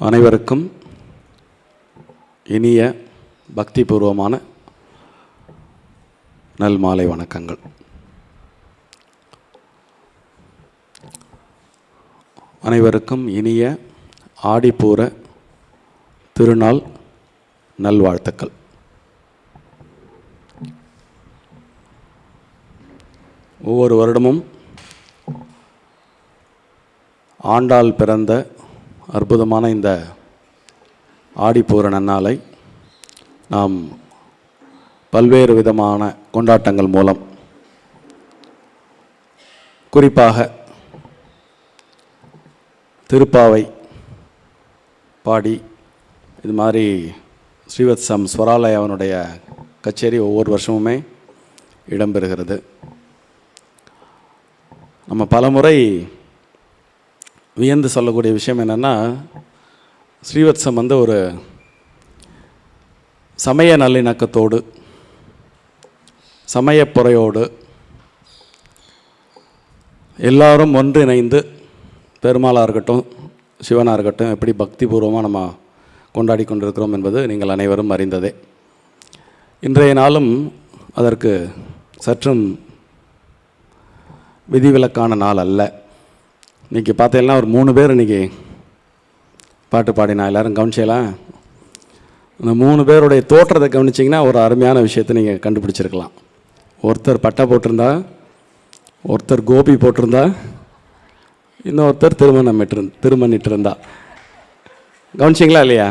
அனைவருக்கும் இனிய பக்திபூர்வமான நல்மாலை வணக்கங்கள். அனைவருக்கும் இனிய ஆடிப்பூர திருநாள் நல்வாழ்த்துக்கள். ஒவ்வொரு வருடமும் ஆண்டாள் பிறந்த அற்புதமான இந்த ஆடிப்பூர நன்னாளை நாம் பல்வேறு விதமான கொண்டாட்டங்கள் மூலம், குறிப்பாக திருப்பாவை பாடி இது மாதிரி ஸ்ரீவத்சம் ஸ்வராலயாவனுடைய கச்சேரி ஒவ்வொரு வருஷமுமே இடம்பெறுகிறது. நம்ம பலமுறை வியந்து சொல்லக்கூடிய விஷயம் என்னென்னா, ஸ்ரீவத்சம் ஒரு சமய நல்லிணக்கத்தோடு, சமயப்புறையோடு எல்லாரும் ஒன்றிணைந்து பெருமாளாக இருக்கட்டும் சிவனாக இருக்கட்டும் எப்படி பக்திபூர்வமாக நம்ம கொண்டாடி கொண்டிருக்கிறோம் என்பது நீங்கள் அனைவரும் அறிந்ததே. இன்றைய நாளும் அதற்கு சற்றும் விதிவிலக்கான நாள் அல்ல. இன்றைக்கி பார்த்தீங்கன்னா ஒரு 3 பேர் இன்றைக்கி பாட்டு பாடினா, எல்லோரும் கவனிச்சலாம். இந்த 3 பேருடைய தோற்றத்தை கவனிச்சிங்கன்னா ஒரு அருமையான விஷயத்தை நீங்கள் கண்டுபிடிச்சிருக்கலாம். ஒருத்தர் பட்டை போட்டிருந்தா, ஒருத்தர் கோபி போட்டிருந்தா, இன்னொருத்தர் திருமணிட்டு இருந்தா. கவனிச்சிங்களா இல்லையா?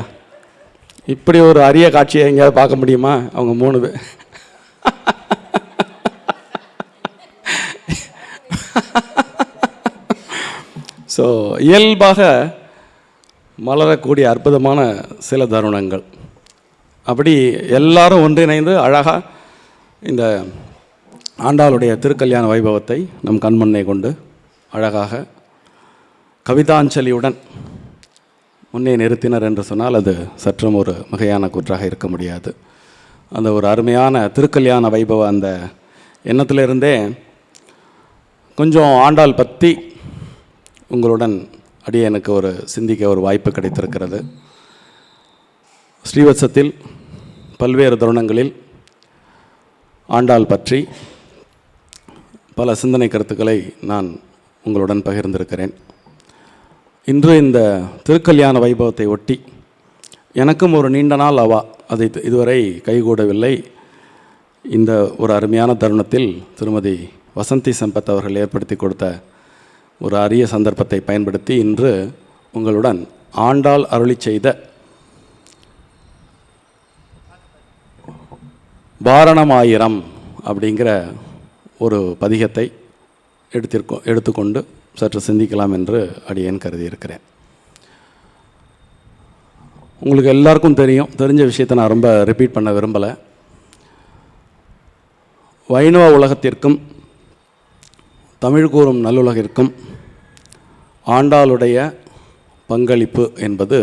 இப்படி ஒரு அரிய காட்சியை எங்கேயாவது பார்க்க முடியுமா? அவங்க 3 பேர் ஸோ இயல்பாக மலரக்கூடிய அற்புதமான சில தருணங்கள். அப்படி எல்லாரும் ஒன்றிணைந்து அழகாக இந்த ஆண்டாளுடைய திருக்கல்யாண வைபவத்தை நம் கண்முன்னே கொண்டு அழகாக கவிதாஞ்சலியுடன் முன்னே நிறுத்தினர் என்று சொன்னால் அது சற்றும் ஒரு மிகையான கூற்றாக இருக்க முடியாது. அந்த ஒரு அருமையான திருக்கல்யாண வைபவ அந்த எண்ணத்திலிருந்தே கொஞ்சம் ஆண்டாள் பற்றி உங்களுடன் எனக்கு ஒரு சிந்திக்க ஒரு வாய்ப்பு கிடைத்திருக்கிறது. ஸ்ரீவத்சத்தில் பல்வேறு தருணங்களில் ஆண்டாள் பற்றி பல சிந்தனை கருத்துக்களை நான் உங்களுடன் பகிர்ந்திருக்கிறேன். இன்று இந்த திருக்கல்யாண வைபவத்தை ஒட்டி எனக்கும் ஒரு நீண்ட நாள் அவா, அதை இதுவரை கைகூடவில்லை. இந்த ஒரு அருமையான தருணத்தில் திருமதி வசந்தி சம்பத் அவர்கள் ஏற்படுத்தி கொடுத்த ஒரு அரிய சந்தர்ப்பத்தை பயன்படுத்தி இன்று உங்களுடன் ஆண்டாள் அருளி செய்த வாரணமாயிரம் அப்படிங்கிற ஒரு பதிகத்தை எடுத்துக்கொண்டு சற்று சிந்திக்கலாம் என்று அடியேன் கருதியிருக்கிறேன். உங்களுக்கு எல்லாருக்கும் தெரிஞ்ச விஷயத்தை நான் ரொம்ப ரிப்பீட் பண்ண விரும்பலை. வைணவ உலகத்திற்கும் தமிழ் கூறும் நல்லுலகிற்கும் ஆண்டாளுடைய பங்களிப்பு என்பது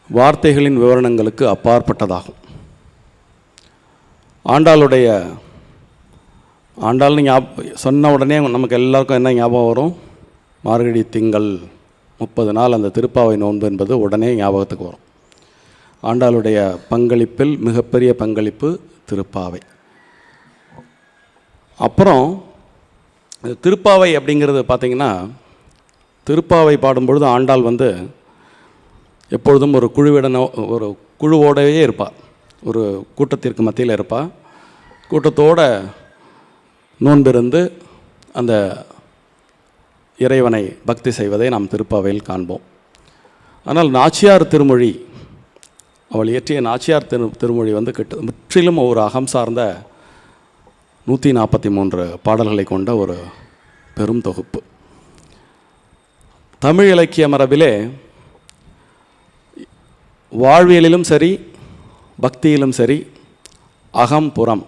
வார்த்தைகளின் விவரணங்களுக்கு அப்பாற்பட்டதாகும். ஆண்டாள்னு சொன்ன உடனே நமக்கு எல்லாருக்கும் என்ன ஞாபகம் வரும்? மார்கழி திங்கள் 30 நாள் அந்த திருப்பாவை நோன்பு என்பது உடனே ஞாபகத்துக்கு வரும். ஆண்டாளுடைய பங்களிப்பில் மிகப்பெரிய பங்களிப்பு திருப்பாவை. அப்புறம் திருப்பாவை அப்படிங்கிறது பார்த்திங்கன்னா, திருப்பாவை பாடும்பொழுது ஆண்டாள் எப்பொழுதும் ஒரு குழுவோடவே இருப்பாள். ஒரு கூட்டத்திற்கு மத்தியில் இருப்பாள். கூட்டத்தோடு நோன்பிருந்து அந்த இறைவனை பக்தி செய்வதை நாம் திருப்பாவையில் காண்போம். ஆனால் நாச்சியார் திருமொழி, அவள் இயற்றிய நாச்சியார் திருமொழி முற்றிலும் ஒரு அகம் சார்ந்த 143 பாடல்களை கொண்ட ஒரு பெரும் தொகுப்பு. தமிழ் இலக்கிய மரபிலே வாழ்வியலிலும் சரி பக்தியிலும் சரி அகம் புறம்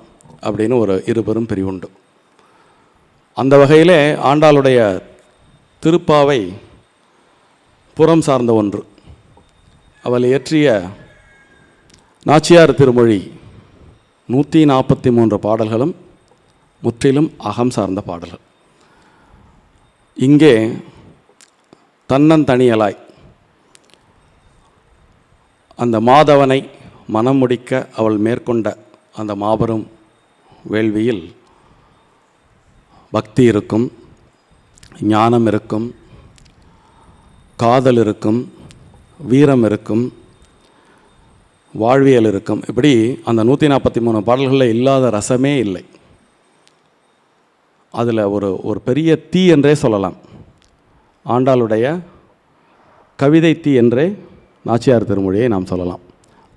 அப்படின்னு ஒரு இருபெரும் பிரிவுண்டு. அந்த வகையிலே ஆண்டாளுடைய திருப்பாவை புறம் சார்ந்த ஒன்று. அவள் இயற்றிய நாச்சியார் திருமொழி 143 பாடல்களும் முற்றிலும் அகம் சார்ந்த பாடல்கள். இங்கே தன்னந்தனியலாய் அந்த மாதவனை மனம் முடிக்க அவள் மேற்கொண்ட அந்த மாபெரும் வேள்வியில் பக்தி இருக்கும், ஞானம் இருக்கும், காதல் இருக்கும், வீரம் இருக்கும், வாழ்வியல் இருக்கும். இப்படி அந்த 143 பாடல்களில் இல்லாத ரசமே இல்லை. அதில் ஒரு பெரிய தீ என்றே சொல்லலாம். ஆண்டாளுடைய கவிதை தீ என்றே நாச்சியார் திருமொழியை நாம் சொல்லலாம்.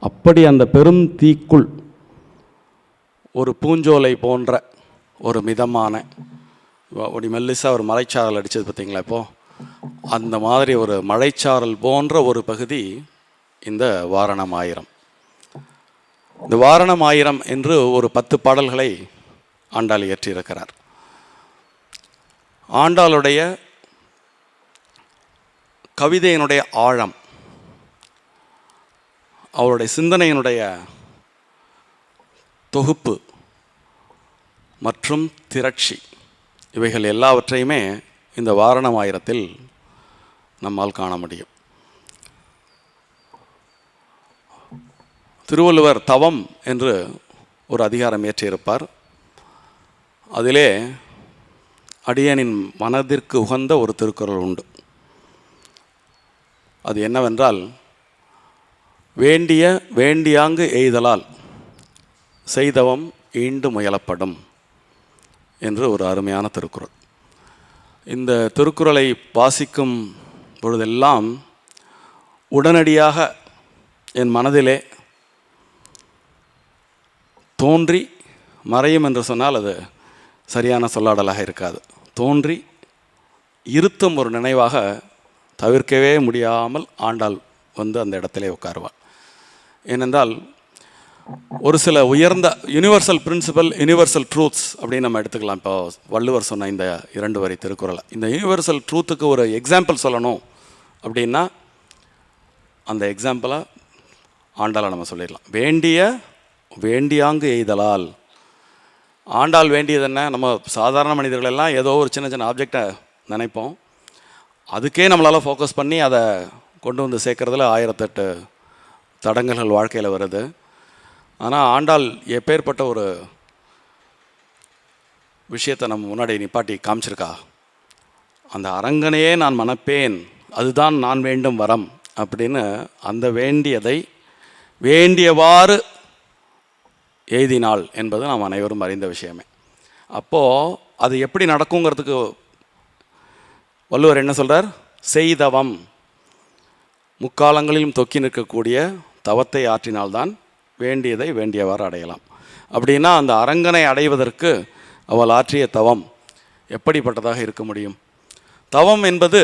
அப்படி அந்த பெரும் தீக்குள் ஒரு பூஞ்சோலை போன்ற ஒரு மிதமான ஒரு மெல்லிசாக ஒரு மலைச்சாரல் அடித்தது பார்த்தீங்களா இப்போது, அந்த மாதிரி ஒரு மலைச்சாரல் போன்ற ஒரு பகுதி இந்த வாரணம் ஆயிரம். இந்த வாரணம் ஆயிரம் என்று ஒரு 10 பாடல்களை ஆண்டாள் இயற்றியிருக்கிறார். ஆண்டாளுடைய கவிதையினுடைய ஆழம், அவருடைய சிந்தனையினுடைய தொகுப்பு மற்றும் திரட்சி, இவைகள் எல்லாவற்றையுமே இந்த வாரணம் ஆயிரத்தில் நம்மால் காண முடியும். திருவள்ளுவர் தவம் என்று ஒரு அதிகாரம் இயற்றியிருப்பார். அதிலே அடியனின் மனதிற்கு உகந்த ஒரு திருக்குறள் உண்டு. அது என்னவென்றால், வேண்டியாங்கு எய்தலால் செய்தவம் ஈண்டு முயலப்படும் என்று ஒரு அருமையான திருக்குறள். இந்த திருக்குறளை வாசிக்கும் பொழுதெல்லாம் உடனடியாக என் மனதிலே தோன்றி மறையும் என்று சொன்னால் அது சரியான சொல்லாடலாக இருக்காது. தோன்றி இருத்தும் ஒரு நினைவாக தவிர்க்கவே முடியாமல் ஆண்டாள் வந்து அந்த இடத்திலே உட்காருவாள். ஏனென்றால் ஒரு சில உயர்ந்த யூனிவர்சல் பிரின்சிபல், யூனிவர்சல் ட்ரூத்ஸ் அப்படின்னு நம்ம எடுத்துக்கலாம். இப்போ வள்ளுவர் சொன்ன இந்த 2 வரி திருக்குறளை, இந்த யூனிவர்சல் ட்ரூத்துக்கு ஒரு எக்ஸாம்பிள் சொல்லணும் அப்படின்னா அந்த எக்ஸாம்பிளை ஆண்டாளை நம்ம சொல்லிடலாம். வேண்டியாங்கு எய்தலால். ஆண்டாள் வேண்டியது என்ன? நம்ம சாதாரண மனிதர்கள் எல்லாம் ஏதோ ஒரு சின்ன சின்ன ஆப்ஜெக்டை நினைப்போம், அதுக்கே நம்மளால் ஃபோக்கஸ் பண்ணி அதை கொண்டு வந்து சேர்க்குறதுல 1008 தடங்கல்கள் வாழ்க்கையில் வருது. ஆனால் ஆண்டாள் எப்பேற்பட்ட ஒரு விஷயத்தை நம்ம முன்னாடி நிப்பாட்டி காமிச்சிருக்கா. அந்த அரங்கனையே நான் மணப்பேன், அதுதான் நான் வேண்டும் வரம் அப்படின்னு அந்த வேண்டியதை வேண்டியவாறு எய்தினாள் என்பது நாம் அனைவரும் அறிந்த விஷயமே. அப்போது அது எப்படி நடக்குங்கிறதுக்கு வள்ளுவர் என்ன சொல்கிறார்? செய்தவம், முக்காலங்களிலும் தொக்கி நிற்கக்கூடிய தவத்தை ஆற்றினால்தான் வேண்டியதை வேண்டியவாறு அடையலாம். அப்படின்னா அந்த அரங்கனை அடைவதற்கு அவள் ஆற்றிய தவம் எப்படிப்பட்டதாக இருக்க முடியும்? தவம் என்பது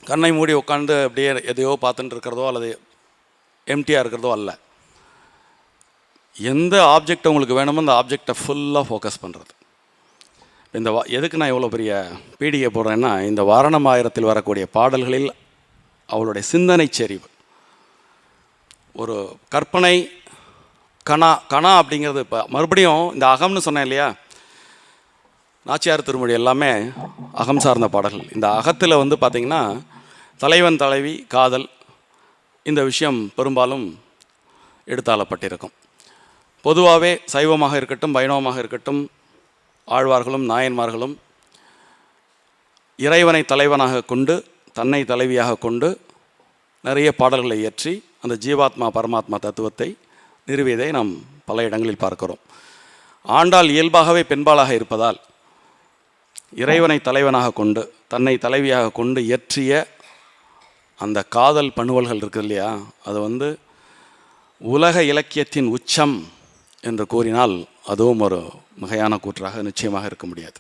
கண்ணை மூடி உட்காந்து அப்படியே எதையோ பார்த்துட்டு இருக்கிறதோ அல்லது எம்டியாக இருக்கிறதோ அல்ல. எந்த ஆப்ஜெக்ட் உங்களுக்கு வேணுமோ அந்த ஆப்ஜெக்டை ஃபுல்லாக ஃபோக்கஸ் பண்ணுறது. இந்த எதுக்கு நான் இவ்வளோ பெரிய பீடிகை போடுறேன்னா, இந்த வாரணம் ஆயிரத்தில் வரக்கூடிய பாடல்களில் அவளுடைய சிந்தனை செறிவு, ஒரு கற்பனை கணா அப்படிங்கிறது. இப்போ மறுபடியும் இந்த அகம்னு சொன்னேன் இல்லையா, நாச்சியார் திருமொழி எல்லாமே அகம் சார்ந்த பாடல்கள். இந்த அகத்தில் வந்து பார்த்திங்கன்னா தலைவன் தலைவி காதல், இந்த விஷயம் பெரும்பாலும் எடுத்தாளப்பட்டிருக்கும். பொதுவாகவே சைவமாக இருக்கட்டும் வைணவமாக இருக்கட்டும், ஆழ்வார்களும் நாயன்மார்களும் இறைவனை தலைவனாக கொண்டு தன்னை தலைவியாக கொண்டு நிறைய பாடல்களை இயற்றி அந்த ஜீவாத்மா பரமாத்மா தத்துவத்தை நிறுவியதை நாம் பல இடங்களில் பார்க்கிறோம். ஆண்டாள் இயல்பாகவே பெண்பாளாக இருப்பதால் இறைவனை தலைவனாக கொண்டு தன்னை தலைவியாக கொண்டு இயற்றிய அந்த காதல் பணுவல்கள் இருக்குது இல்லையா, அது வந்து உலக இலக்கியத்தின் உச்சம் என்று கூறினால் அதுவும் ஒரு மிகையான கூற்றாக நிச்சயமாக இருக்க முடியாது.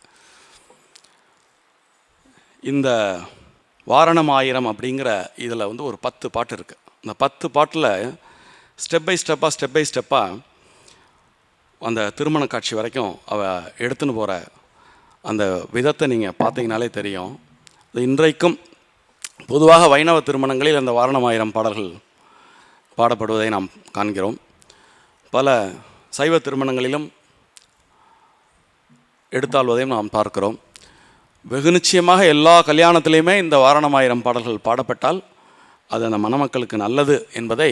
இந்த வாரணம் ஆயிரம் அப்படிங்கிற இதில் வந்து ஒரு 10 பாட்டு இருக்குது. இந்த 10 பாட்டில் ஸ்டெப் பை ஸ்டெப்பாக அந்த திருமண காட்சி வரைக்கும் அவள் எடுத்துன்னு போகிற அந்த விதத்தை நீங்கள் பார்த்தீங்கனாலே தெரியும். இன்றைக்கும் பொதுவாக வைணவ திருமணங்களில் அந்த வாரணம் ஆயிரம் பாடல்கள் பாடப்படுவதை நாம் காண்கிறோம். பல சைவ திருமணங்களிலும் எடுத்தாள்வதையும் நாம் பார்க்கிறோம். வெகு நிச்சயமாக எல்லா கல்யாணத்திலையுமே இந்த வாரணம் ஆயிரம் பாடல்கள் பாடப்பட்டால் அது அந்த மணமக்களுக்கு நல்லது என்பதை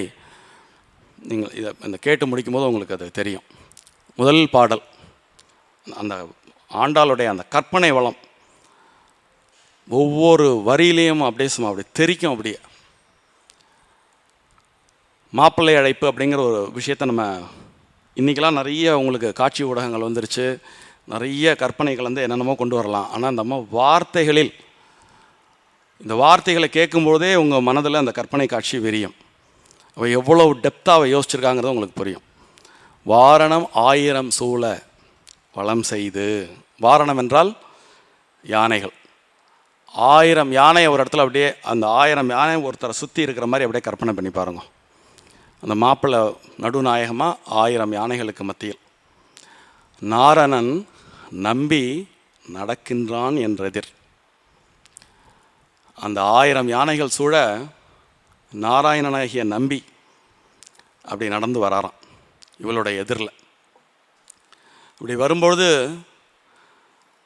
நீங்கள் இதை இந்த கேட்டு முடிக்கும்போது உங்களுக்கு அது தெரியும். முதல் பாடல் அந்த ஆண்டாளுடைய அந்த கற்பனை வளம் ஒவ்வொரு வரியிலையும் அப்படியே சும்மா அப்படி தெரிக்கும். அப்படியே மாப்பிள்ளை அழைப்பு அப்படிங்கிற ஒரு விஷயத்தை நம்ம இன்றைக்கெலாம் நிறைய உங்களுக்கு காட்சி ஊடகங்கள் வந்துருச்சு, நிறைய கற்பனைகள் வந்து என்னென்னமோ கொண்டு வரலாம். ஆனால் அந்த அம்மா வார்த்தைகளில் இந்த வார்த்தைகளை கேட்கும்போதே உங்கள் மனதில் அந்த கற்பனை காட்சி விரியும். அவள் எவ்வளோ டெப்த்தாக அவள் யோசிச்சிருக்காங்கிறது உங்களுக்கு புரியும். வாரணம் 1000 சூழ வளம் செய்து, வாரணம் என்றால் யானைகள், 1000 யானை ஒரு இடத்துல அப்படியே அந்த 1000 யானை ஒருத்தரை சுற்றி இருக்கிற மாதிரி அப்படியே கற்பனை பண்ணி பாருங்க. அந்த மாப்பிள்ளை நடுநாயகமாக 1000 யானைகளுக்கு மத்தியில் நாரணன் நம்பி நடக்கின்றான் என்றெதிர். அந்த 1000 யானைகள் சூழ நாராயணனாகிய நம்பி அப்படி நடந்து வராராம் இவளுடைய எதிரில். இப்படி வரும்பொழுது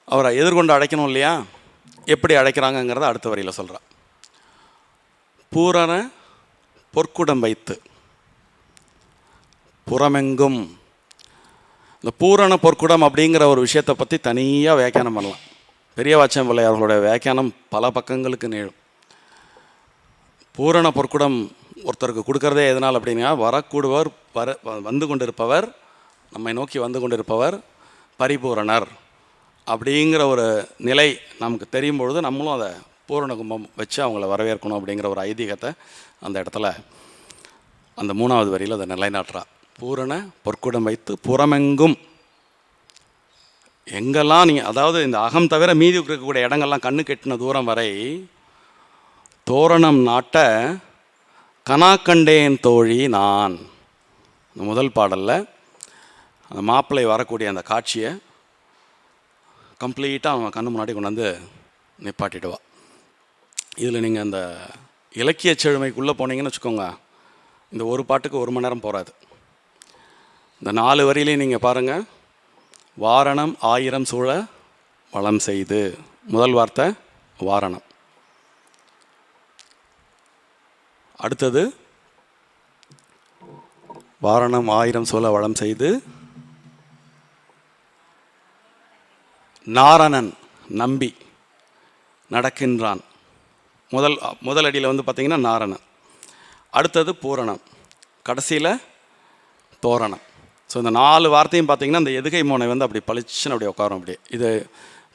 அவரை எதிர்கொண்டு அழைக்கணும் இல்லையா? எப்படி அழைக்கிறாங்கங்கிறத அடுத்த வரியில் சொல்கிறார். பூரண பொற்குடம் வைத்து புறமெங்கும். இந்த பூரண பொற்குடம் அப்படிங்கிற ஒரு விஷயத்தை பற்றி தனியாக வியாக்கியானம் பண்ணலாம். பெரிய வாச்சம் பிள்ளை அவர்களுடைய வியாக்கியானம் பல பக்கங்களுக்கு நீளும். பூரண பொற்குடம் ஒருத்தருக்கு கொடுக்கறதே எதனால் அப்படின்னா, வரக்கூடுவர் வந்து கொண்டிருப்பவர், நம்மை நோக்கி வந்து கொண்டிருப்பவர் பரிபூரணர் அப்படிங்கிற ஒரு நிலை நமக்கு தெரியும் பொழுது நம்மளும் அதை பூரண கும்பம் வச்சு அவங்கள வரவேற்கணும் அப்படிங்கிற ஒரு ஐதீகத்தை அந்த இடத்துல அந்த 3வது வரியில் அதை நிலைநாட்டுறா. பூரண பொற்குடம் வைத்து புறமெங்கும், எங்கெல்லாம் நீங்கள், அதாவது இந்த அகம் தவிர மீதி இருக்கக்கூடிய இடங்கள்லாம் கண்ணு கெட்டின தூரம் வரை தோரணம் நாட்ட கனாக்கண்டேன் தோழி நான். இந்த முதல் பாடலில் அந்த மாப்பிள்ளை வரக்கூடிய அந்த காட்சியை கம்ப்ளீட்டாக அவன் கண்ணு முன்னாடி கொண்டு வந்து நிப்பாட்டிடுவான். இதில் நீங்கள் அந்த இலக்கிய செழுமைக்குள்ளே போனீங்கன்னு வச்சுக்கோங்க, இந்த ஒரு பாட்டுக்கு 1 மணி நேரம் போகாது. இந்த 4 வரியிலையும் நீங்கள் பாருங்கள். வாரணம் 1000 சூழ வளம் செய்து, முதல் வார்த்தை வாரணம். அடுத்தது வாரணம் 1000 சூழ வளம் செய்து நாரணன் நம்பி நடக்கின்றான். முதல் அடியில் வந்து பார்த்திங்கன்னா நாரணன். அடுத்தது பூரணம், கடைசியில் தோரணம். ஸோ இந்த 4 வார்த்தையும் பார்த்திங்கன்னா இந்த எதுகை மோனை வந்து அப்படி பளிச்சுன்னு அப்படி உட்காரும். அப்படி இது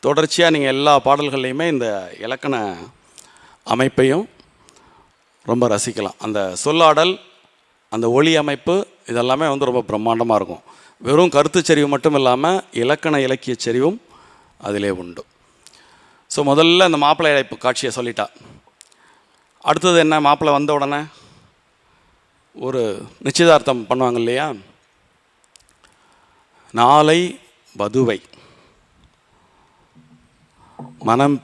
தொடர்ச்சியாக நீங்கள் எல்லா பாடல்கள்லையுமே இந்த இலக்கண அமைப்பையும் ரொம்ப ரசிக்கலாம். அந்த சொல்லாடல், அந்த ஒளி அமைப்பு, இதெல்லாமே வந்து ரொம்ப பிரம்மாண்டமாக இருக்கும். வெறும் கருத்துச்செறிவு மட்டும் இல்லாமல் இலக்கண இலக்கிய செறிவும் அதிலே உண்டு. ஸோ முதல்ல அந்த மாப்பிள்ளை அழைப்பு காட்சியை சொல்லிட்டா. அடுத்தது என்ன? மாப்பிள்ளை வந்த உடனே ஒரு நிச்சயதார்த்தம் பண்ணுவாங்க இல்லையா? நாளை வதுவை மனம்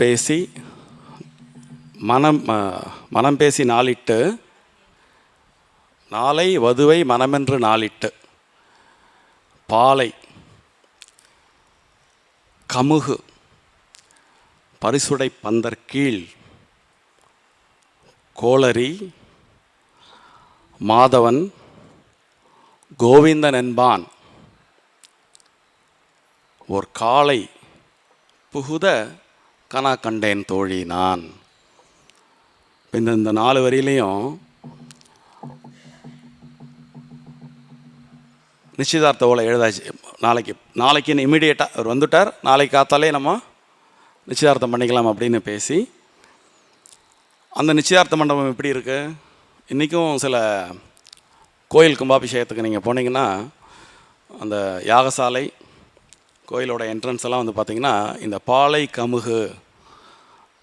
பேசி நாளிட்டு, நாளை வதுவை மனமென்று நாளிட்டு, பாலை கமுகு பரிசுடை பந்தற்கீழ் கோளரி மாதவன் கோவிந்தன் என்பான் ஓர் காலை புகுத கனா கண்டேன் தோழி நான். இந்த 4 வரியிலையும் நிச்சயதார்த்த ஓலை எழுதாச்சு. நாளைக்குன்னு இமீடியட்டாக அவர் வந்துட்டார், நாளைக்கு காத்தாலே நம்ம நிச்சயதார்த்தம் பண்ணிக்கலாம் அப்படின்னு பேசி, அந்த நிச்சயதார்த்த மண்டபம் எப்படி இருக்குது? இன்றைக்கும் சில கோயில் கும்பாபிஷேகத்துக்கு நீங்கள் போனீங்கன்னா அந்த யாகசாலை கோயிலோட என்ட்ரன்ஸ் எல்லாம் வந்து பார்த்திங்கன்னா இந்த பாலை கமுகு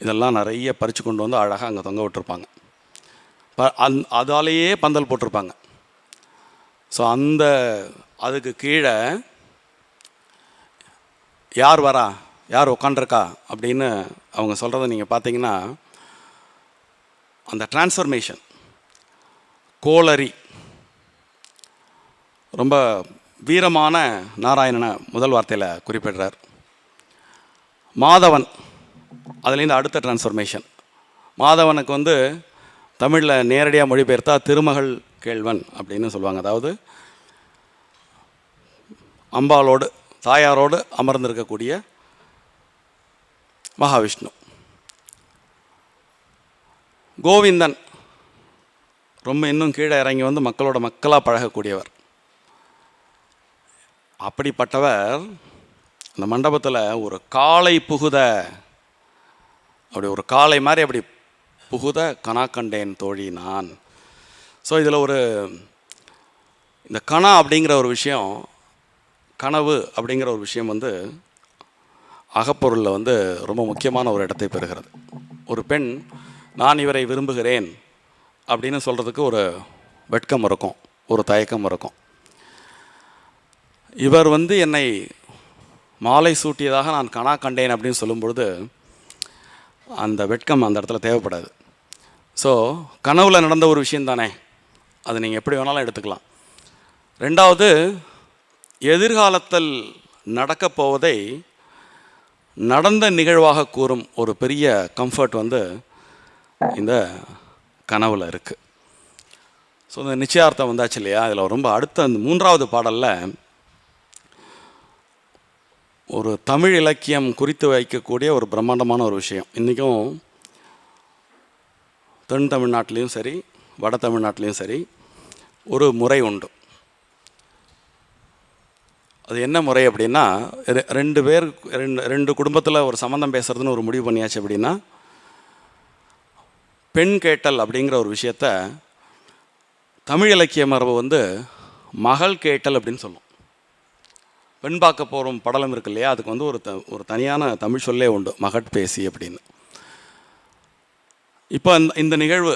இதெல்லாம் நிறைய பறித்து கொண்டு வந்து அழகாக அங்கே தொங்க விட்டுருப்பாங்க. அதாலேயே பந்தல் போட்டிருப்பாங்க. ஸோ அதுக்கு கீழே யார் வரா, யார் உட்காண்டிருக்கா அப்படின்னு அவங்க சொல்கிறத நீங்கள் பார்த்தீங்கன்னா, அந்த டிரான்ஸ்ஃபர்மேஷன், கோளரி, ரொம்ப வீரமான நாராயணனை முதல் வார்த்தையில் குறிப்பிடுறார். மாதவன், அதுலேருந்து அடுத்த டிரான்ஸ்ஃபர்மேஷன். மாதவனுக்கு வந்து தமிழில் நேரடியாக மொழிபெயர்த்தா திருமகள் கேள்வன் அப்படின்னு சொல்லுவாங்க. அதாவது அம்பாளோடு தாயாரோடு அமர்ந்திருக்கக்கூடிய மகாவிஷ்ணு. கோவிந்தன் ரொம்ப இன்னும் கீழே இறங்கி வந்து மக்களோட மக்களாக பழகக்கூடியவர். அப்படிப்பட்டவர் அந்த மண்டபத்தில் ஒரு காளை புகுத, அப்படி ஒரு காளை மாதிரி அப்படி புகுத கனா கண்டேன் தோழி நான். ஸோ இதில் இந்த கணா அப்படிங்கிற ஒரு விஷயம், கனவு அப்படிங்கிற ஒரு விஷயம் வந்து அகப்பொருளில் வந்து ரொம்ப முக்கியமான ஒரு இடத்தை பெறுகிறது. ஒரு பெண் நான் இவரை விரும்புகிறேன் அப்படின்னு சொல்கிறதுக்கு ஒரு வெட்கம் இருக்கும், ஒரு தயக்கம் இருக்கும். இவர் வந்து என்னை மாலை சூட்டியதாக நான் கனா கண்டேன் அப்படின்னு சொல்லும் பொழுது அந்த வெட்கம் அந்த இடத்துல தேவைப்படாது. ஸோ கனவுல நடந்த ஒரு விஷயம் தானே, அது நீங்கள் எப்படி வேணாலும் எடுத்துக்கலாம். ரெண்டாவது, எதிர்காலத்தில் நடக்கப் போவதை நடந்த நிகழ்வாக கூறும் ஒரு பெரிய கம்ஃபர்ட் வந்து இந்த கனவில் இருக்குது. ஸோ இந்த நிச்சயார்த்தம் வந்தாச்சு இல்லையா, இதில் ரொம்ப அடுத்த அந்த 3வது பாடலில் ஒரு தமிழ் இலக்கியம் குறித்து வைக்கக்கூடிய ஒரு பிரம்மாண்டமான ஒரு விஷயம். இன்றைக்கும் தென் தமிழ்நாட்டிலையும் சரி வட தமிழ்நாட்டிலையும் சரி ஒரு முறை உண்டு. அது என்ன முறை அப்படின்னா, ரெண்டு குடும்பத்தில் ஒரு சம்மந்தம் பேசுகிறதுன்னு ஒரு முடிவு பண்ணியாச்சு. அப்படின்னா பெண் கேட்டல் அப்படிங்கிற ஒரு விஷயத்த தமிழ் இலக்கிய மரபு வந்து மகள் கேட்டல் அப்படின்னு சொல்லும். பெண் பார்க்க போகிறோம் படலம் இருக்கு இல்லையா, அதுக்கு வந்து ஒரு தனியான தமிழ் சொல்லே உண்டு, மகட்பேசி அப்படின்னு. இப்போ இந்த நிகழ்வு,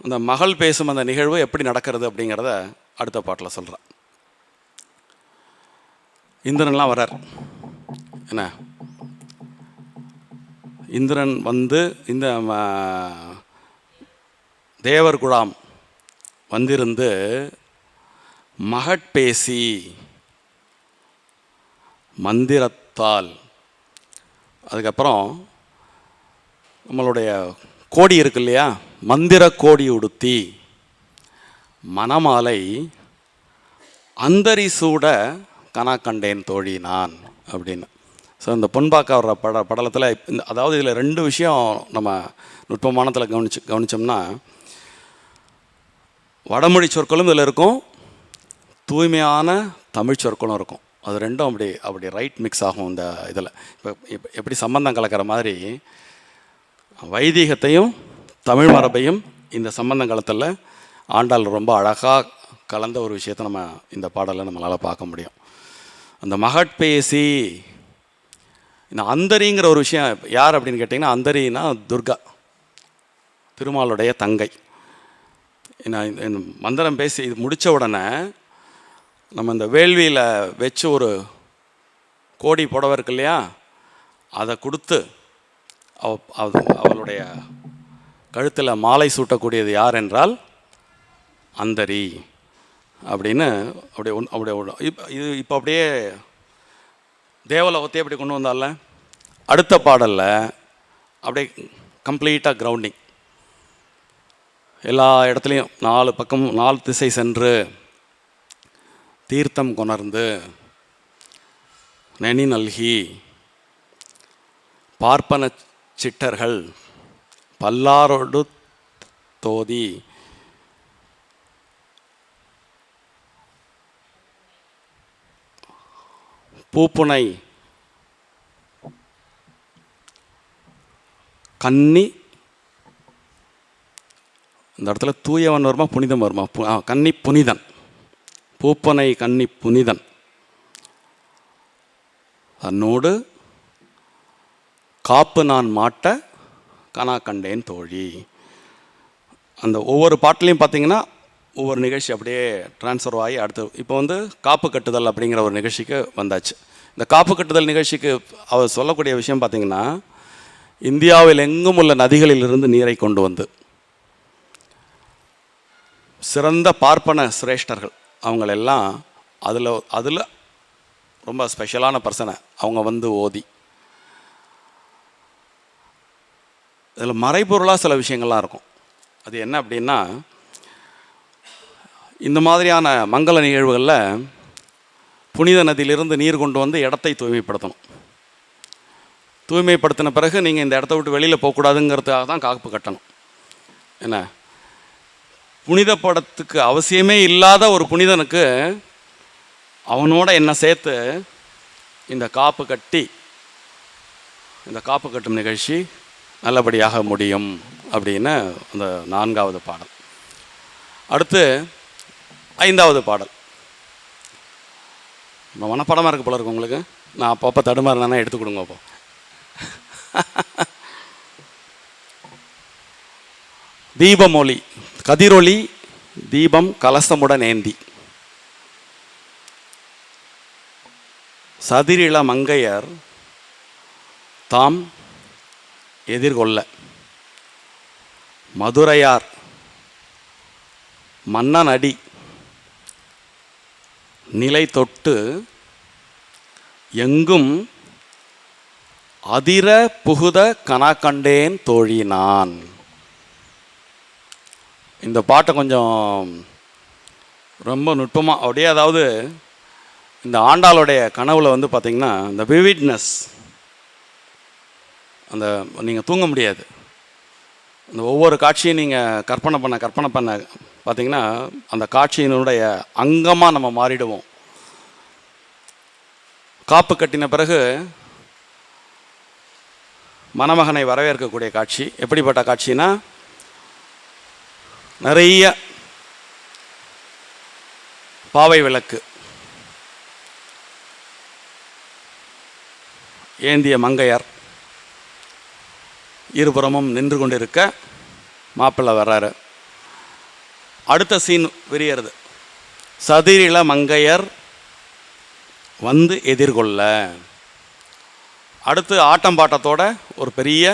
அந்த மகள் பேசும் அந்த நிகழ்வு எப்படி நடக்கிறது அப்படிங்கிறத அடுத்த பாட்டில் சொல்கிறேன். இந்திரன்லாம் வரார். என்ன, இந்திரன் வந்து இந்த தேவர் குழாம் வந்திருந்து மகட்பேசி மந்திரத்தால், அதுக்கப்புறம் நம்மளுடைய கோடி இருக்கு இல்லையா, மந்திர கோடி உடுத்தி மணமாலை அந்தரி சூட கனா கண்டேன் தோழி நான் அப்படின்னு. ஸோ இந்த பொன்பாக்க வர்ற படலத்தில் அதாவது இதில் 2 விஷயம் நம்ம நுட்பமானத்தில் கவனித்தோம்னா, வடமொழி சொற்களும் இதில் இருக்கும், தூய்மையான தமிழ் சொற்களும் இருக்கும். அது ரெண்டும் அப்படி ரைட் மிக்ஸ் ஆகும் இந்த இதில். இப்போ எப்படி சம்பந்தம் கலக்கிற மாதிரி வைதீகத்தையும் தமிழ் மரபையும் இந்த சம்பந்தம் காலத்தில் ஆண்டாள் ரொம்ப அழகாக கலந்த ஒரு விஷயத்தை நம்ம இந்த பாடலில் நம்மளால் பார்க்க முடியும். அந்த மகட்பேசி, இந்த அந்தரிங்கிற ஒரு விஷயம் யார் அப்படின்னு கேட்டிங்கன்னா, அந்தரின்னா துர்கா, திருமாலுடைய தங்கை. இந்த மந்திரம் பேசி இது முடித்த உடனே நம்ம இந்த வேள்வியில் வச்சு ஒரு கோடி புடவை இருக்கு இல்லையா, அதை கொடுத்து அவளுடைய கழுத்தில் மாலை சூட்டக்கூடியது யார் என்றால் அந்தரி அப்படின்னு இப்போ அப்படியே தேவலோகத்தையே அப்படி கொண்டு வந்தால அடுத்த பாடலில் அப்படியே கம்ப்ளீட்டாக கிரவுண்டிங், எல்லா இடத்துலையும் 4 பக்கம் 4 திசை சென்று தீர்த்தம் கொணர்ந்து நெனி நல்கி பார்ப்பன சிட்டர்கள் பல்லாரோடு தோதி பூப்புனை கன்னி, இந்த இடத்துல தூயவன் வருமா புனிதம் வருமா, கன்னி புனிதன், பூப்பனை கன்னி புனிதன் தன்னோடு காப்பு நான் மாட்ட கனா கண்டேன் தோழி. அந்த ஒவ்வொரு பாட்டிலையும் பார்த்தீங்கன்னா ஒவ்வொரு நிகழ்ச்சி அப்படியே டிரான்ஸ்ஃபர் ஆகி அடுத்து இப்போ வந்து காப்பு கட்டுதல் அப்படிங்கிற ஒரு நிகழ்ச்சிக்கு வந்தாச்சு. இந்த காப்பு கட்டுதல் நிகழ்ச்சிக்கு அவர் சொல்லக்கூடிய விஷயம் பார்த்திங்கன்னா, இந்தியாவில் எங்கும் உள்ள நதிகளிலிருந்து நீரை கொண்டு வந்து சிறந்த பார்ப்பன சிரேஷ்டர்கள் அவங்களெல்லாம் அதில் ரொம்ப ஸ்பெஷலான பர்சனை அவங்க வந்து ஓதி, இதில் மறைபொருளாக சில விஷயங்கள்லாம் இருக்கும். அது என்ன அப்படின்னா, இந்த மாதிரியான மங்கள நிகழ்வுகளில் புனித நதியிலிருந்து நீர் கொண்டு வந்து இடத்தை தூய்மைப்படுத்தணும். தூய்மைப்படுத்தின பிறகு நீங்கள் இந்த இடத்த விட்டு வெளியில் போகக்கூடாதுங்கிறதுக்காக தான் காப்பு கட்டணும். என்ன, புனிதப்படத்துக்கு அவசியமே இல்லாத ஒரு புனிதனுக்கு அவனோட என்ன சேர்த்து இந்த காப்பு கட்டி, இந்த காப்பு கட்டும் நிகழ்ச்சி நல்லபடியாக முடியும் அப்படின்னு அந்த 4வது பாடல். அடுத்து 5வது பாடல். மனப்படமாக இருக்குது போல இருக்கு உங்களுக்கு. நான் அப்பப்போ தடுமாறினா எடுத்து கொடுங்க. அப்போ தீபமொழி, கதிரொளி தீபம் கலசமுடன் ஏந்தி, சதிரிள மங்கையர் தாம் எதிர்கொள்ள, மதுரையார் மன்னன் அடி நிலை தொட்டு எங்கும் அதிர புகுத கனாக்கண்டேன் தோழி நான். இந்த பாட்டை கொஞ்சம் ரொம்ப நுட்பமாக அப்படியே, அதாவது இந்த ஆண்டாளுடைய கனவுல வந்து பார்த்திங்கன்னா இந்த விவிட்னஸ், அந்த நீங்கள் தூங்க முடியாது. அந்த ஒவ்வொரு காட்சியும் நீங்கள் கற்பனை பண்ண பார்த்திங்கன்னா அந்த காட்சியினுடைய அங்கமாக நம்ம மாறிடுவோம். காப்பு கட்டின பிறகு மணமகனை வரவேற்கக்கூடிய காட்சி எப்படிப்பட்ட காட்சினா, நிறைய பாவை விளக்கு ஏந்திய மங்கையர் இருபுறமும் நின்று கொண்டிருக்க மாப்பிள்ளை வர்றாரு. அடுத்த சீன் விரியறது. சதிரிள மங்கையர் வந்து எதிர்கொள்ள. அடுத்து ஆட்டம் பாட்டத்தோட ஒரு பெரிய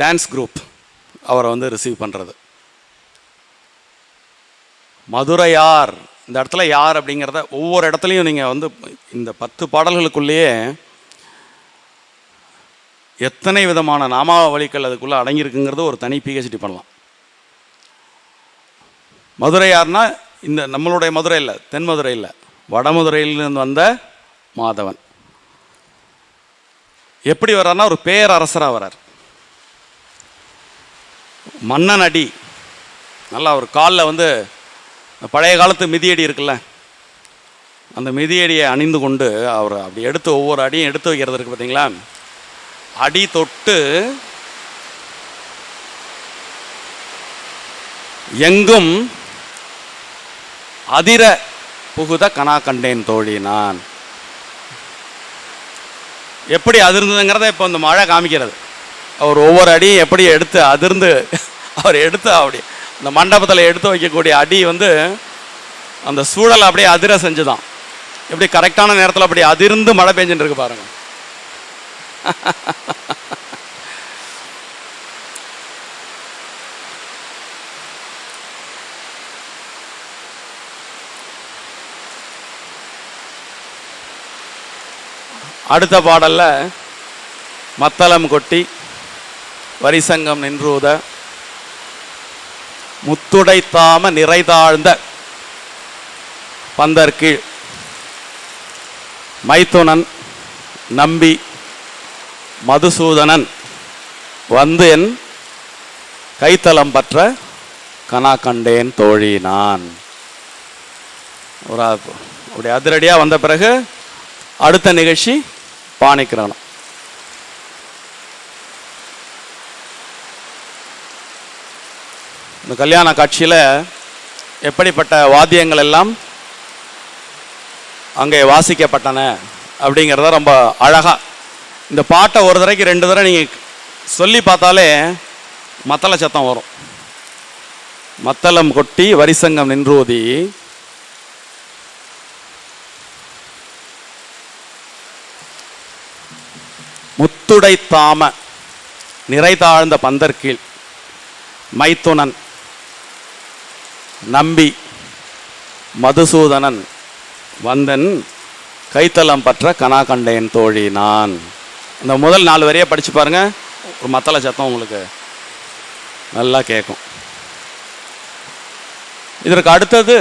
டான்ஸ் குரூப் அவரை வந்து ரிசீவ் பண்ணுறது. மதுரையார், இந்த இடத்துல யார் அப்படிங்கிறத ஒவ்வொரு இடத்துலையும் நீங்கள் வந்து இந்த 10 பாடல்களுக்குள்ளேயே எத்தனை விதமான நாமாவளிகள் அதுக்குள்ளே அடங்கியிருக்குங்கிறது ஒரு தனி பிஹெச்டி பண்ணலாம். மதுரையார்னா இந்த நம்மளுடைய மதுரை இல்லை, தென் மதுரை இல்லை, வடமதுரையிலிருந்து வந்த மாதவன். எப்படி வர்றாருன்னா ஒரு பேரரசராக வர்றார். மன்னன் அடி, நல்லா ஒரு காலில் வந்து பழைய காலத்து மிதியடி இருக்குல்ல, அந்த மிதியடியை அணிந்து கொண்டு அவர் அப்படி எடுத்து ஒவ்வொரு அடியும் எடுத்து வைக்கிறது இருக்குது பார்த்தீங்களா. அடி தொட்டு எங்கும் அதிர புகுத கனா கண்டேன் தோழி நான். எப்படி அதிர்ந்ததுங்கிறத இப்போ இந்த மழை காமிக்கிறது. அவர் ஒவ்வொரு அடியும் எப்படி எடுத்து அதிர்ந்து அவர் எடுத்து அப்படி இந்த மண்டபத்தில் எடுத்து வைக்கக்கூடிய அடி வந்து அந்த சூழலை அப்படியே அதிர செஞ்சுதான். எப்படி கரெக்டான நேரத்தில் அப்படி அதிர்ந்து மழை பெஞ்சுட்டு இருக்கு பாருங்க. அடுத்த பாடல்ல மத்தளம் கொட்டி வரிசங்கம் நின்றூத முத்துடைத்தாம நிறைதாழ்ந்த பந்தர்கீழ் மைத்துனன் நம்பி மதுசூதனன் வந்து என் கைத்தலம் பற்ற கனா கண்டேன் தோழி நான். ஒரு அப்படி அதிரடியாக வந்த பிறகு அடுத்த நிகழ்ச்சி பாணிக்கிரகணம். இந்த கல்யாண காட்சியில் எப்படிப்பட்ட வாத்தியங்கள் எல்லாம் அங்கே வாசிக்கப்பட்டன அப்படிங்கிறத ரொம்ப அழகாக இந்த பாட்டை ஒரு தடவைக்கு 2 தடவை நீங்கள் சொல்லி பார்த்தாலே மத்தள சத்தம் வரும். மத்தளம் கொட்டி வரிசங்கம் நின்றூதி முத்துடைத்தாம நிறைதாழ்ந்த பந்தர்கீழ் மைத்துனன் நம்பி மதுசூதனன் வந்தன் கைத்தலம் பற்ற கனா கண்டேன் தோழி நான். இந்த முதல் 4 வரியை படித்து பாருங்க, ஒரு மத்தள சத்தம் உங்களுக்கு நல்லா கேட்கும். இதற்கு அடுத்தது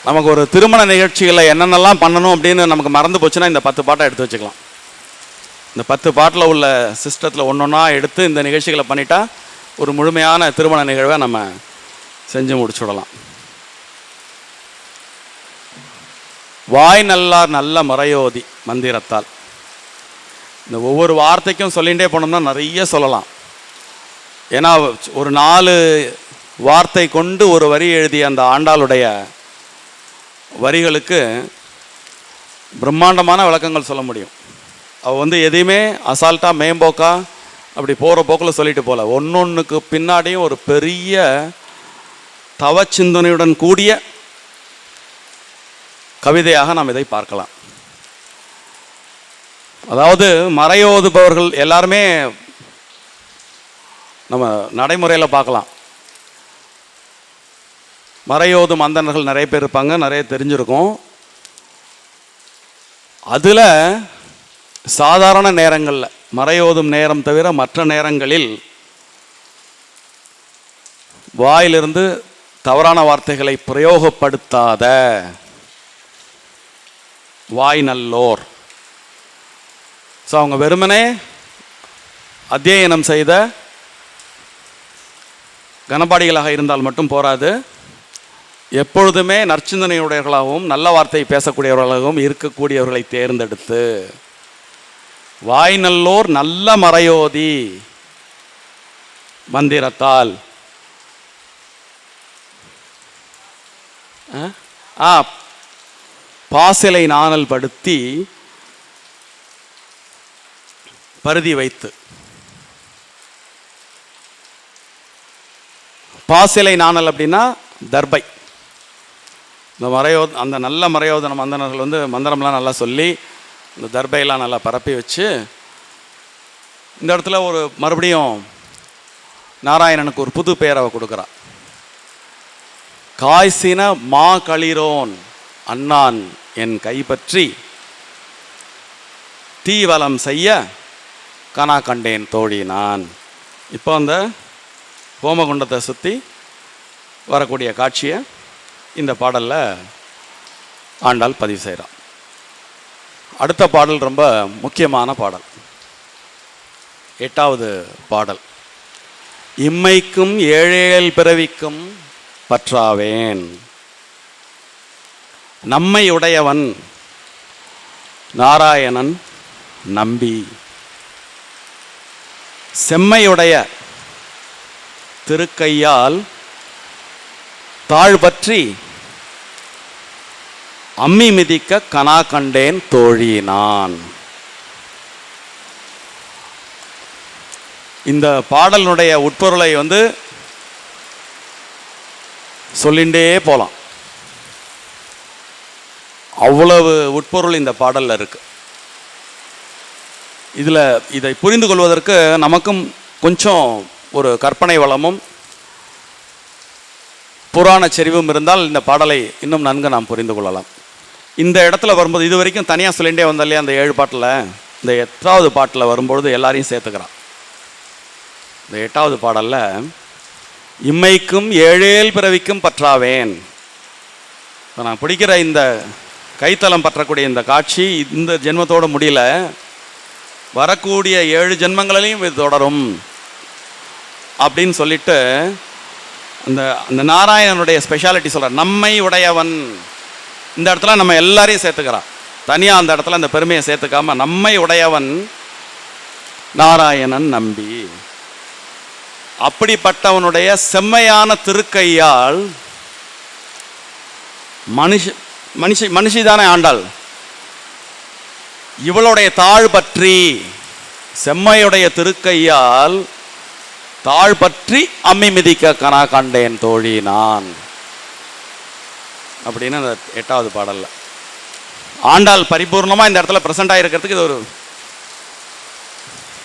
நமக்கு ஒரு திருமண நிகழ்ச்சிகளில் என்னென்னலாம் பண்ணணும் அப்படின்னு நமக்கு மறந்து போச்சுன்னா இந்த 10 பாட்டை எடுத்து வச்சுக்கலாம். இந்த 10 பாட்டில் உள்ள சிஸ்டத்தில் ஒன்றொன்னா எடுத்து இந்த நிகழ்ச்சிகளை பண்ணிட்டா ஒரு முழுமையான திருமண நிகழ்வை நம்ம செஞ்சு முடிச்சுடலாம். வாய் நல்லார் நல்ல மறையோதி மந்திரத்தால். இந்த ஒவ்வொரு வார்த்தைக்கும் சொல்லிகிட்டே போனோம்னா நிறைய சொல்லலாம். ஏன்னா ஒரு 4 வார்த்தை கொண்டு ஒரு வரி எழுதிய அந்த ஆண்டாளுடைய வரிகளுக்கு பிரம்மாண்டமான விளக்கங்கள் சொல்ல முடியும். அவள் எதையுமே அசால்ட்டாக மேம்போக்கா அப்படி போகிற போக்கில் சொல்லிட்டு போகல. ஒன்றொன்றுக்கு பின்னாடியும் ஒரு பெரிய தவச்சிந்தனையுடன் கூடிய கவிதையாக நாம் இதை பார்க்கலாம். அதாவது மறையோதுபவர்கள் எல்லாருமே நம்ம நடைமுறையில் பார்க்கலாம். மறையோதும் அந்தணர்கள் நிறைய பேர் இருப்பாங்க, நிறைய தெரிஞ்சிருக்கும். அதில் சாதாரண நேரங்களில் மறையோதும் நேரம் தவிர மற்ற நேரங்களில் வாயிலிருந்து தவறான வார்த்தைகளை பிரயோகப்படுத்தாத வாய் நல்லோர். ஸோ அவங்க வெறுமனே அத்தியனம் செய்த கனபாடிகளாக இருந்தால் மட்டும் போராது, எப்பொழுதுமே நற்சிந்தனையுடையவர்களாகவும் நல்ல வார்த்தை பேசக்கூடியவர்களாகவும் இருக்கக்கூடியவர்களை தேர்ந்தெடுத்து வாய் நல்லோர் நல்ல மறையோதி மந்திரத்தால் பாசிலை நாணல் படுத்தி பருதி வைத்து. பாசிலை நாணல் அப்படின்னா தர்பை. இந்த அந்த நல்ல மறையோதன மந்தனர்கள் மந்திரம்லாம் நல்லா சொல்லி இந்த தர்பையெல்லாம் நல்லா பரப்பி வச்சு இந்த இடத்துல ஒரு மறுபடியும் நாராயணனுக்கு ஒரு புது பெயரை கொடுக்குறா. காய்சின மா களிரோன் அண்ணான் என் கைப்பற்றி தீவலம் செய்ய கனா கண்டேன் தோழி நான். இப்போ அந்த ஹோமகுண்டத்தை சுற்றி வரக்கூடிய காட்சியை இந்த பாடலில் ஆண்டாள் பதிவு செய்கிறான். அடுத்த பாடல் ரொம்ப முக்கியமான பாடல், 8வது பாடல். இம்மைக்கும் ஏழேல் பிறவிக்கும் பற்றாவேன் நம்மை உடையவன் நாராயணன் நம்பி செம்மையுடைய திருக்கையால் தாழ்பற்றி அம்மி மிதிக்க கனா கண்டேன் தோழி நான். இந்த பாடலுடைய உட்பொருளை சொல்லிண்டே போகலாம். அவ்வளவு உட்பொருள் இந்த பாடலில் இருக்கு. இதை புரிந்து கொள்வதற்கு நமக்கும் கொஞ்சம் ஒரு கற்பனை வளமும் புராண செறிவும் இருந்தால் இந்த பாடலை இன்னும் நன்கு நாம் புரிந்து கொள்ளலாம். இந்த இடத்துல வரும்போது இது வரைக்கும் தனியாக சொல்லிகிட்டே வந்தோம் இல்லையா, அந்த 7 பாட்டில் இந்த 8வது பாட்டில் வரும்பொழுது எல்லாரையும் சேர்த்துக்கிறான். இந்த 8வது பாடலில் இம்மைக்கும் ஏழேல் பிறவிக்கும் பற்றாவேன். இப்போ நான் பிடிக்கிற இந்த கைத்தலம் பற்றக்கூடிய இந்த காட்சி இந்த ஜென்மத்தோடு முடியல, வரக்கூடிய 7 ஜென்மங்களிலையும் இது தொடரும் அப்படின்னு சொல்லிட்டு அந்த நாராயணனுடைய ஸ்பெஷாலிட்டி சொல்கிறார். நம்மை உடையவன் இந்த இடத்துல நம்ம எல்லாரையும் சேர்த்துக்கிறான். தனியாக அந்த இடத்துல அந்த பெருமையை சேர்த்துக்காம நம்மை உடையவன் நாராயணன் நம்பி, அப்படிப்பட்டவனுடைய செம்மையான திருக்கையால் மனுஷிதானே ஆண்டாள், இவளுடைய தாழ் பற்றி செம்மையுடைய திருக்கையால் தாழ் பற்றி அம்மி மிதிக்க கனா கண்டேன் தோழி நான் அப்படின்னு அந்த 8வது பாடல்ல ஆண்டாள் பரிபூர்ணமாக இந்த இடத்துல பிரசன்ட் ஆகிருக்கிறதுக்கு இது ஒரு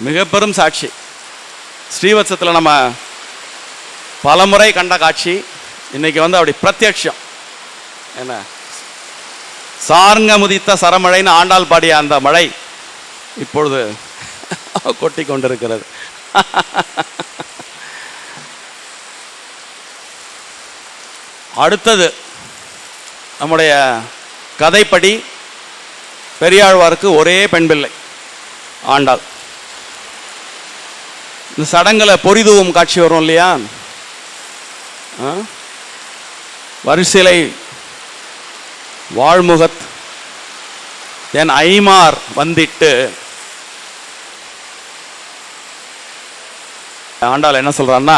மிக பெரும் சாட்சி. ஸ்ரீவத்சத்தில் நம்ம பலமுறை கண்ட காட்சி இன்னைக்கு அப்படி பிரத்யட்சம். என்ன சார்ங்க முதித்த சரமழைன்னு ஆண்டாள் பாடிய அந்த மழை இப்பொழுது கொட்டி கொண்டிருக்கிறது. அடுத்தது நம்முடைய கதைப்படி பெரியாழ்வாருக்கு ஒரே பெண் பிள்ளை ஆண்டாள். இந்த சடங்கில் பொரிதூவும் காட்சி வரும் இல்லையா, வரிசிலை வாழ்முகத் என் ஐமார் வந்திட்டு ஆண்டாள் என்ன சொல்றான்னா,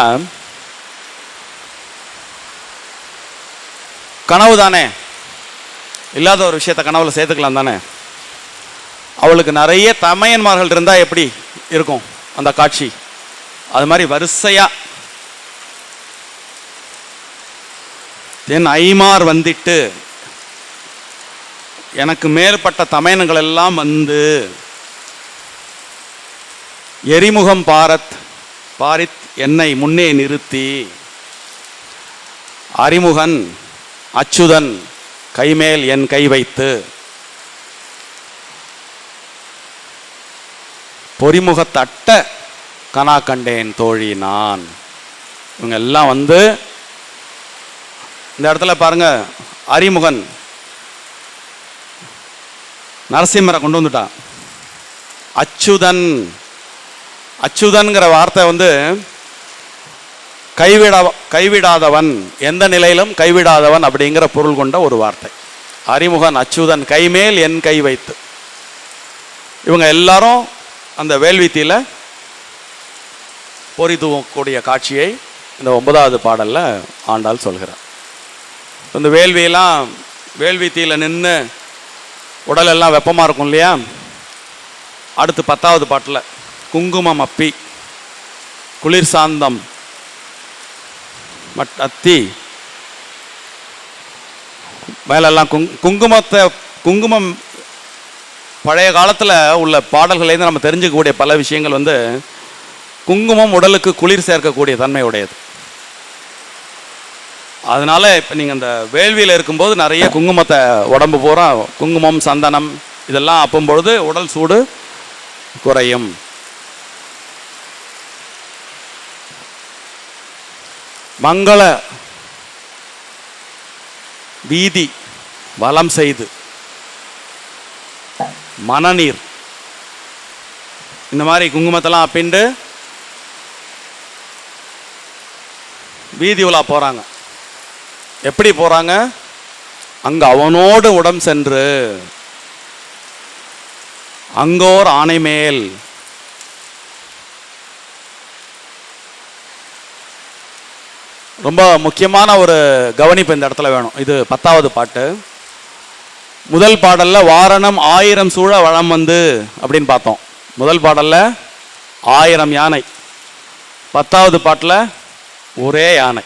கனவு தானே, இல்லாத ஒரு விஷயத்தை கனவுல சேர்த்துக்கலாம் தானே. அவளுக்கு நிறைய தமையன்மார்கள் இருந்தா எப்படி இருக்கும் அந்த காட்சி, அது மாதிரி வரிசையா என் ஐமார் வந்திட்டு எனக்கு மேற்பட்ட தமையன்கள் எல்லாம் வந்து எரிமுகம் பாரித் என்னை முன்னே நிறுத்தி அறிமுகன் அச்சுதன் கைமேல் என் கை வைத்து பொறிமுகத்தட்ட கனா கண்டேன் தோழி நான். இவங்க எல்லாம் வந்து இந்த இடத்துல பாருங்க, அறிமுகன் நரசிம்மரை கொண்டு வந்துட்டான். அச்சுதன்கிற வார்த்தை வந்து கைவிடாதவன், எந்த நிலையிலும் கைவிடாதவன் அப்படிங்கிற பொருள் கொண்ட ஒரு வார்த்தை. அறிமுகன் அச்சுதன் கைமேல் என் கை வைத்து. இவங்க எல்லாரும் அந்த வேள்வித்தியில பொறி தூவக்கூடிய காட்சியை இந்த 9வது பாடல்ல ஆண்டாள் சொல்கிறார். இந்த வேள்வித்தியில நின்று உடல் எல்லாம் வெப்பமாக இருக்கும் இல்லையா. அடுத்து 10வது பாட்டில் குங்குமம் அப்பி குளிர் சாந்தம் அத்தி மேலெல்லாம் குங்குமம் பழைய காலத்தில் உள்ள பாடல்கள்லேருந்து நம்ம தெரிஞ்சுக்கக்கூடிய பல விஷயங்கள் வந்து குங்குமம் உடலுக்கு குளிர் சேர்க்கக்கூடிய தன்மை உடையது. அதனால இப்போ நீங்கள் அந்த வேள்வியில் இருக்கும்போது நிறைய குங்குமத்தை உடம்பு பூரா குங்குமம் சந்தனம் இதெல்லாம் அப்பும்பொழுது உடல் சூடு குறையும். மங்கள வீதி வலம் செய்து மனநீர் இந்த மாதிரி குங்குமத்தெல்லாம் அப்பிண்டு வீதி உலா போறாங்க. எப்படி போறாங்க? அங்க அவனோடு உடம் சென்று அங்கோர் ஆணை மேல் ரொம்ப முக்கியமான ஒரு கவனிப்பு இந்த இடத்துல வேணும். இது 10வது பாட்டு. முதல் பாடல்ல வாரணம் 1000 சூழ வளம் வந்து அப்படின்னு பார்த்தோம். முதல் பாடல்ல 1000 யானை, 10வது பாட்டில் ஒரே யானை.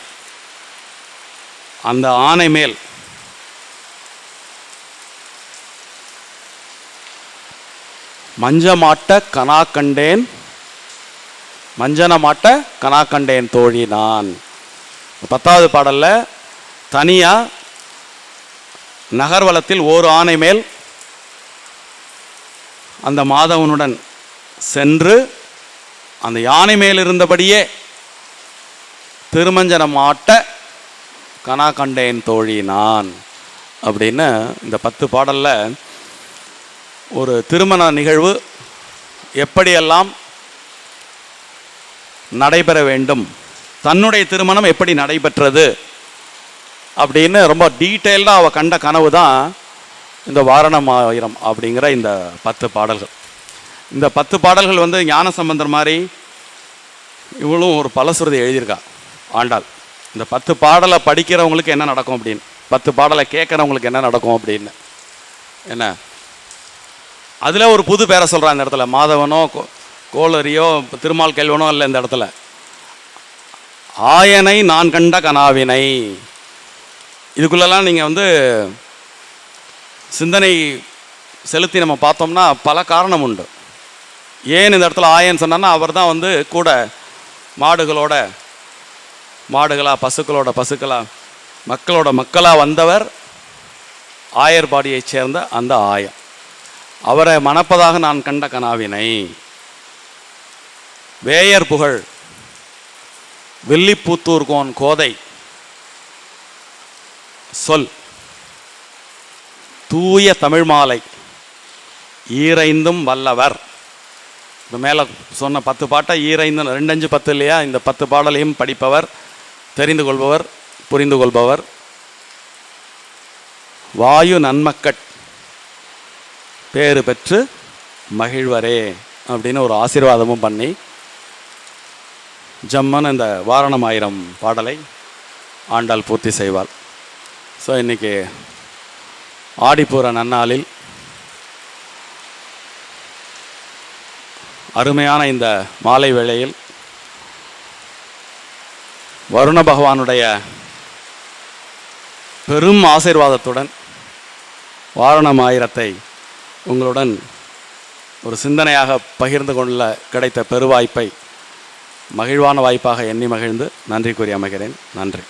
அந்த ஆணை மேல் மஞ்சமாட்ட கனா கண்டேன், மஞ்சனமாட்ட கனா கண்டேன் தோழி நான். 10வது பாடல்ல தனியா நகர்வலத்தில் ஓர் ஆணை மேல் அந்த மாதவனுடன் சென்று அந்த யானை மேல் இருந்தபடியே திருமஞ்சனம் ஆட்ட கனா கண்டேன் தோழி நான் அப்படின்னு இந்த 10 பாடல்ல ஒரு திருமண நிகழ்வு எப்படியெல்லாம் நடைபெற வேண்டும், தன்னுடைய திருமணம் எப்படி நடைபெற்றது அப்படின்னு ரொம்ப டீட்டெயில்டாக அவள் கண்ட கனவு தான் இந்த வாரணம் 1000 அப்படிங்கிற இந்த 10 பாடல்கள். இந்த 10 பாடல்கள் வந்து ஞானசம்பந்தர் மாதிரி இவளும் ஒரு பலசுருதி எழுதியிருக்கா ஆண்டாள். இந்த 10 பாடலை படிக்கிறவங்களுக்கு என்ன நடக்கும் அப்படின்னு, 10 பாடலை கேட்குறவங்களுக்கு என்ன நடக்கும் அப்படின்னு என்ன, அதில் ஒரு புது பேரை சொல்கிறான் இந்த இடத்துல. மாதவனோ கோளரியோ திருமால் கேள்வனோ இல்லை இந்த இடத்துல. ஆயனை நான் கண்ட கனாவினை. இதுக்குள்ளெல்லாம் நீங்கள் வந்து சிந்தனை செலுத்தி நம்ம பார்த்தோம்னா பல காரணம் உண்டு. ஏன் இந்த இடத்துல ஆயன் சொன்னா, அவர் தான் வந்து கூட மாடுகளா பசுக்களா மக்களா வந்தவர் ஆயர்பாடியைச் சேர்ந்த அந்த ஆயன். அவரை மணப்பதாக நான் கண்ட கனாவினை. வேயர் புகழ் வில்லிப்புத்தூர் கோன் கோதை சொல் தூய தமிழ் மாலை ஈரைந்தும் வல்லவர். இப்போ மேலே சொன்ன 10 பாட்டை ஈரைந்து 2 5 10 இல்லையா? இந்த 10 பாடலையும் படிப்பவர், தெரிந்து கொள்பவர், புரிந்து கொள்பவர். வாயு நன்மக்கட் பேறு பெற்று மகிழ்வரே அப்படின்னு ஒரு ஆசீர்வாதமும் பண்ணி ஜம்மன் இந்த வாரணம் ஆயிரம் பாடலை ஆண்டாள் பூர்த்தி செய்வாள். ஸோ இன்றைக்கி ஆடிப்பூர நன்னாளில் அருமையான இந்த மாலை வேளையில் வருண பகவானுடைய பெரும் ஆசீர்வாதத்துடன் வாரணம் ஆயிரத்தை உங்களுடன் ஒரு சிந்தனையாக பகிர்ந்து கொள்ள கிடைத்த பெருவாய்ப்பை மகிழ்வான வாய்ப்பாக எண்ணி மகிழ்ந்து நன்றி கூறி அமைகிறேன். நன்றி.